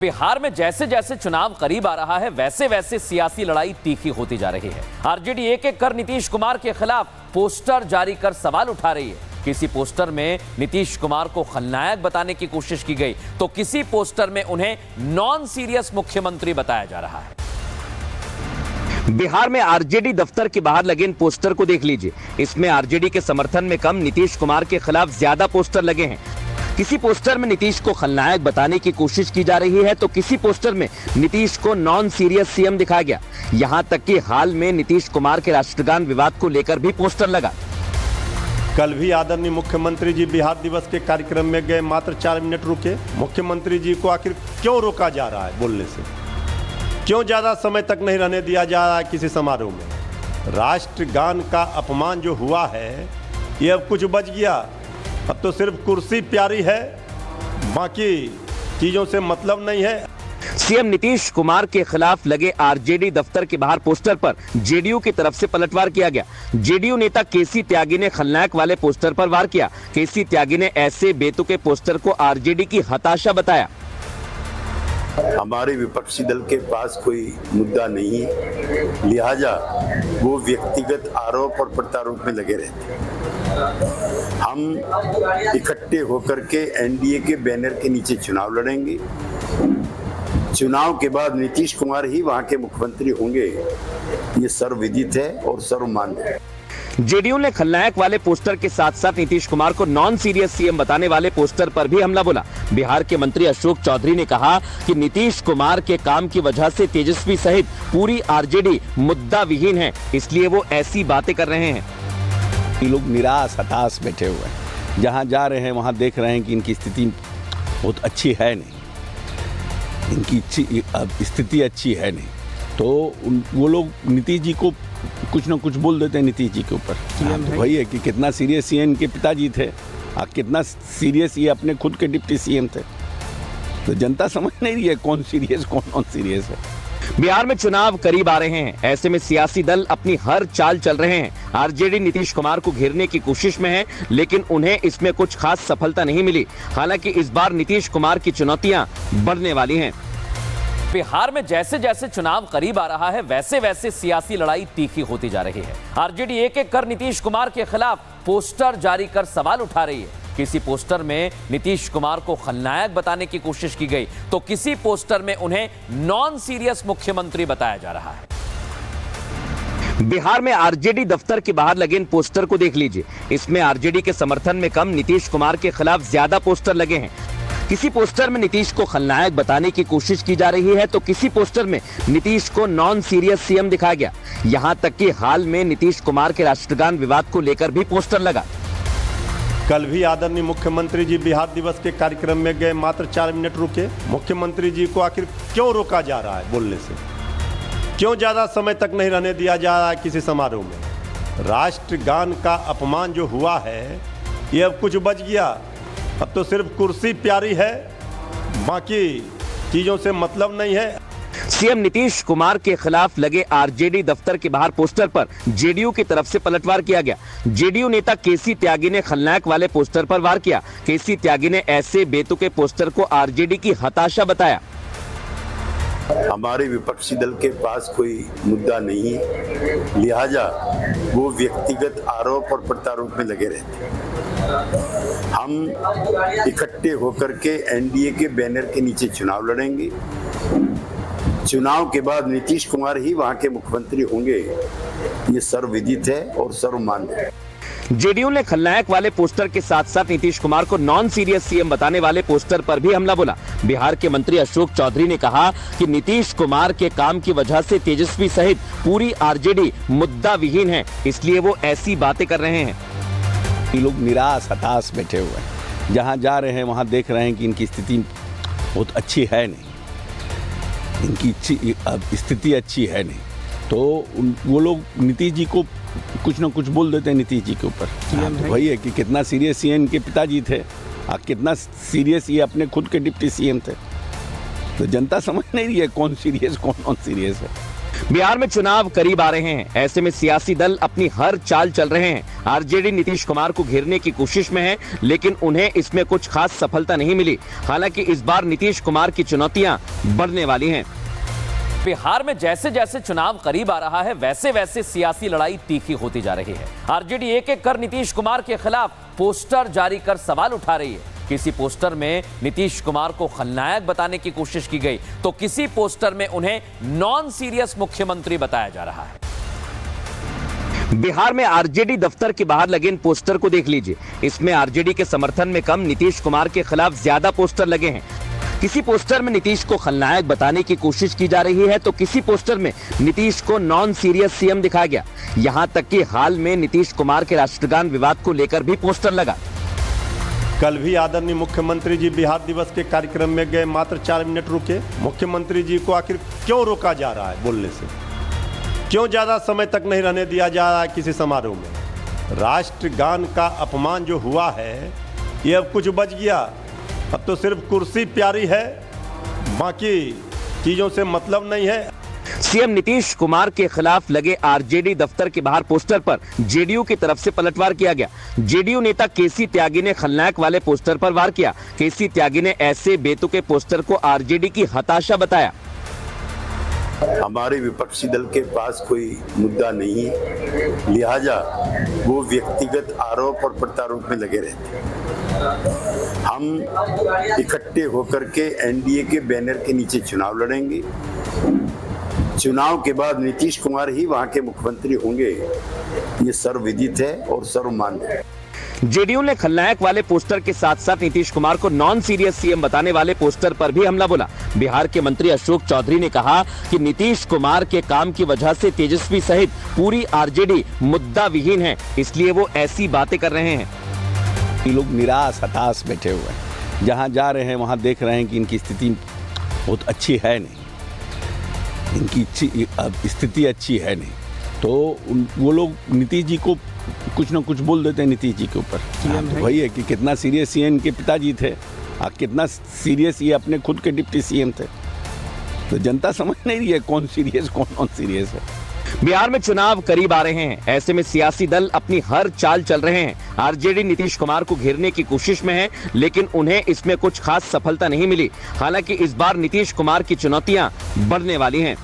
बिहार में जैसे जैसे चुनाव करीब आ रहा है वैसे वैसे सियासी लड़ाई तीखी होती जा रही है। आरजेडी एक एक कर नीतीश कुमार के खिलाफ पोस्टर जारी कर सवाल उठा रही है। किसी पोस्टर में नीतीश कुमार को खलनायक बताने की कोशिश की गई तो किसी पोस्टर में उन्हें नॉन सीरियस मुख्यमंत्री बताया जा रहा है। बिहार में आरजेडी दफ्तर के बाहर लगे इन पोस्टर को देख लीजिए। इसमें आरजेडी के समर्थन में कम, नीतीश कुमार के खिलाफ ज्यादा पोस्टर लगे हैं। किसी पोस्टर में नीतीश को खलनायक बताने की कोशिश की जा रही है तो किसी पोस्टर में नीतीश को नॉन सीरियस सीएम दिखाया गया। यहां तक कि हाल में नीतीश कुमार के राष्ट्रगान विवाद को लेकर भी पोस्टर लगा। कल भी आदरणीय मुख्यमंत्री जी बिहार दिवस के कार्यक्रम में गए, मात्र 4 मिनट रुके। मुख्यमंत्री जी को आखिर क्यों रोका जा रहा है बोलने से? क्यों ज्यादा समय तक नहीं रहने दिया जा रहा है किसी समारोह में? राष्ट्रगान का अपमान जो हुआ है ये अब कुछ बच गया। अब तो सिर्फ कुर्सी प्यारी है, बाकी चीजों से मतलब नहीं है। सीएम नीतीश कुमार के खिलाफ लगे आरजेडी दफ्तर के बाहर पोस्टर पर जेडीयू की तरफ से पलटवार किया गया। जेडीयू नेता केसी त्यागी ने खलनायक वाले पोस्टर पर वार किया। केसी त्यागी ने ऐसे बेतुके पोस्टर को आरजेडी की हताशा बताया। हमारे विपक्षी दल के पास कोई मुद्दा नहीं है, लिहाजा वो व्यक्तिगत आरोप और प्रत्यारोप में लगे रहते हैं। हम इकट्ठे होकर के एनडीए के बैनर के नीचे चुनाव लड़ेंगे। चुनाव के बाद नीतीश कुमार ही वहां के मुख्यमंत्री होंगे, ये सर्वविदित है और सर्वमान्य है। जेडीयू ने खलनायक वाले पोस्टर के साथ साथ नीतीश कुमार को नॉन सीरियस सीएम बताने वाले पोस्टर पर भी हमला बोला। बिहार के मंत्री अशोक चौधरी ने कहा कि नीतीश कुमार के काम की वजह से तेजस्वी सहित पूरी आरजेडी मुद्दा विहीन है, इसलिए वो ऐसी बातें कर रहे हैं। ये लोग निराश हताश बैठे हुए हैं। जहाँ जा रहे हैं वहाँ देख रहे हैं कि इनकी स्थिति बहुत अच्छी है नहीं, इनकी स्थिति अच्छी है नहीं, तो वो लोग नीतीश जी को कुछ ना कुछ बोल देते हैं नीतीश जी के ऊपर। तो वही है कि कितना सीरियस ये इनके पिताजी थे और कितना सीरियस ये अपने खुद के डिप्टी सीएम थे। तो जनता समझ नहीं रही है कौन सीरियस कौन नॉन सीरियस है। बिहार में चुनाव करीब आ रहे हैं, ऐसे में सियासी दल अपनी हर चाल चल रहे हैं। आरजेडी नीतीश कुमार को घेरने की कोशिश में है, लेकिन उन्हें इसमें कुछ खास सफलता नहीं मिली। हालांकि इस बार नीतीश कुमार की चुनौतियां बढ़ने वाली हैं। बिहार में जैसे जैसे चुनाव करीब आ रहा है वैसे वैसे सियासी लड़ाई तीखी होती जा रही है। आरजेडी एक एक कर नीतीश कुमार के खिलाफ पोस्टर जारी कर सवाल उठा रही है। किसी पोस्टर में नीतीश कुमार को खलनायक बताने की कोशिश की गई तो किसी पोस्टर में उन्हें नॉन सीरियस मुख्यमंत्री बताया जा रहा है। बिहार में आरजेडी दफ्तर के बाहर लगे इन पोस्टर को देख लीजिए। इसमें आरजेडी के समर्थन में कम, नीतीश कुमार के खिलाफ ज्यादा पोस्टर लगे हैं। किसी पोस्टर में नीतीश को खलनायक बताने की कोशिश की जा रही है तो किसी पोस्टर में नीतीश को नॉन सीरियस सीएम दिखाया गया। यहां तक कि हाल में नीतीश कुमार के राष्ट्रगान विवाद को लेकर भी पोस्टर लगा। कल भी आदरणीय मुख्यमंत्री जी बिहार दिवस के कार्यक्रम में गए, मात्र 4 मिनट रुके। मुख्यमंत्री जी को आखिर क्यों रोका जा रहा है बोलने से? क्यों ज्यादा समय तक नहीं रहने दिया जा रहा है किसी समारोह में? राष्ट्रगान का अपमान जो हुआ है ये अब कुछ बच गया। अब तो सिर्फ कुर्सी प्यारी है, बाकी चीजों से मतलब नहीं है। सीएम नीतीश कुमार के खिलाफ लगे आरजेडी दफ्तर के बाहर पोस्टर पर जेडीयू की तरफ से पलटवार किया गया। जेडीयू नेता केसी त्यागी ने खलनायक वाले पोस्टर पर वार किया। केसी त्यागी ने ऐसे बेतुके पोस्टर को आरजेडी की हताशा बताया। हमारे विपक्षी दल के पास कोई मुद्दा नहीं है, लिहाजा वो व्यक्तिगत आरोप और प्रत्यारोप में लगे रहते हैं। हम इकट्ठे होकर के एनडीए के बैनर के नीचे चुनाव लड़ेंगे। चुनाव के बाद नीतीश कुमार ही वहां के मुख्यमंत्री होंगे, ये सर्वविदित है और सर्वमान्य है। जेडीयू ने खलनायक वाले पोस्टर के साथ साथ नीतीश कुमार को नॉन सीरियस सीएम बताने वाले पोस्टर पर भी हमला बोला। बिहार के मंत्री अशोक चौधरी ने कहा कि नीतीश कुमार के काम की वजह से तेजस्वी सहित पूरी आरजेडी मुद्दा विहीन है, इसलिए वो ऐसी बातें कर रहे हैं। ये लोग निराश हताश बैठे हुए हैं। जहाँ जा रहे हैं वहाँ देख रहे हैं कि इनकी स्थिति बहुत अच्छी है नहीं, इनकी स्थिति अच्छी है नहीं, तो वो लोग नीतीश जी को कुछ ना कुछ बोल देते हैं नीतीश जी के ऊपर। तो वही है कि कितना सीरियस ये इनके पिताजी थे और कितना सीरियस ये अपने खुद के डिप्टी सीएम थे। तो जनता समझ नहीं रही है कौन सीरियस कौन नॉन सीरियस है। बिहार में चुनाव करीब आ रहे हैं, ऐसे में सियासी दल अपनी हर चाल चल रहे हैं। आरजेडी नीतीश कुमार को घेरने की कोशिश में है, लेकिन उन्हें इसमें कुछ खास सफलता नहीं मिली। हालांकि इस बार नीतीश कुमार की चुनौतियां बढ़ने वाली हैं। बिहार में जैसे जैसे चुनाव करीब आ रहा है, वैसे वैसे सियासी लड़ाई तीखी होती जा रही है। आरजेडी एक एक कर नीतीश कुमार के खिलाफ पोस्टर जारी कर सवाल उठा रही है। किसी पोस्टर में नीतीश कुमार को खलनायक बताने की कोशिश की गई, तो किसी पोस्टर में उन्हें नॉन सीरियस मुख्यमंत्री बताया जा रहा है। बिहार में आरजेडी दफ्तर के बाहर लगे इन पोस्टर को देख लीजिए। इसमें आरजेडी के समर्थन में कम, नीतीश कुमार के खिलाफ ज्यादा पोस्टर लगे हैं। किसी पोस्टर में नीतीश को खलनायक बताने की कोशिश की जा रही है, तो किसी पोस्टर में नीतीश को नॉन सीरियस सीएम दिखाया गया। यहां तक कि हाल में नीतीश कुमार के राष्ट्रगान विवाद को लेकर भी पोस्टर लगा। कल भी आदरणीय मुख्यमंत्री जी बिहार दिवस के कार्यक्रम में गए, मात्र 4 मिनट रुके। मुख्यमंत्री जी को आखिर क्यों रोका जा रहा है बोलने से? क्यों ज्यादा समय तक नहीं रहने दिया जा रहा है किसी समारोह में? राष्ट्रगान का अपमान जो हुआ है, ये अब कुछ बच गया। अब तो सिर्फ कुर्सी प्यारी है, बाकी चीजों से मतलब नहीं है। सीएम नीतीश कुमार के खिलाफ लगे आरजेडी दफ्तर के बाहर पोस्टर पर जेडीयू की तरफ से पलटवार किया गया। जेडीयू नेता केसी त्यागी ने खलनायक वाले पोस्टर पर वार किया। केसी त्यागी ने ऐसे बेतुके पोस्टर को आरजेडी की हताशा बताया। हमारे विपक्षी दल के पास कोई मुद्दा नहीं है, लिहाजा वो व्यक्तिगत आरोप और प्रत्यारोप में लगे रहते हैं। हम इकट्ठे होकर के एनडीए के बैनर के नीचे चुनाव लड़ेंगे। चुनाव के बाद नीतीश कुमार ही वहां के मुख्यमंत्री होंगे, ये सर्वविदित है और सर्वमान्य है। जेडीयू ने खलनायक वाले पोस्टर के साथ साथ नीतीश कुमार को नॉन सीरियस सीएम बताने वाले पोस्टर पर भी हमला बोला। बिहार के मंत्री अशोक चौधरी ने कहा कि नीतीश कुमार के काम की वजह से तेजस्वी सहित पूरी आरजेडी मुद्दा विहीन है, इसलिए वो ऐसी बातें कर रहे हैं। ये लोग निराश हताश बैठे हुए हैं। जहाँ जा रहे हैं वहाँ देख रहे हैं कि इनकी स्थिति बहुत अच्छी है नहीं, इनकी स्थिति अच्छी है नहीं। तो वो लोग नीतीश जी को कुछ ना कुछ बोल देते हैं नीतीश जी के ऊपर। तो वही है कि कितना सीरियस ये इनके पिताजी थे और कितना सीरियस ये अपने खुद के डिप्टी सीएम थे। तो जनता समझ नहीं रही है कौन सीरियस कौन नॉन सीरियस है। बिहार में चुनाव करीब आ रहे हैं, ऐसे में सियासी दल अपनी हर चाल चल रहे हैं। आरजेडी नीतीश कुमार को घेरने की कोशिश में है, लेकिन उन्हें इसमें कुछ खास सफलता नहीं मिली। हालांकि इस बार नीतीश कुमार की चुनौतियां बढ़ने वाली हैं।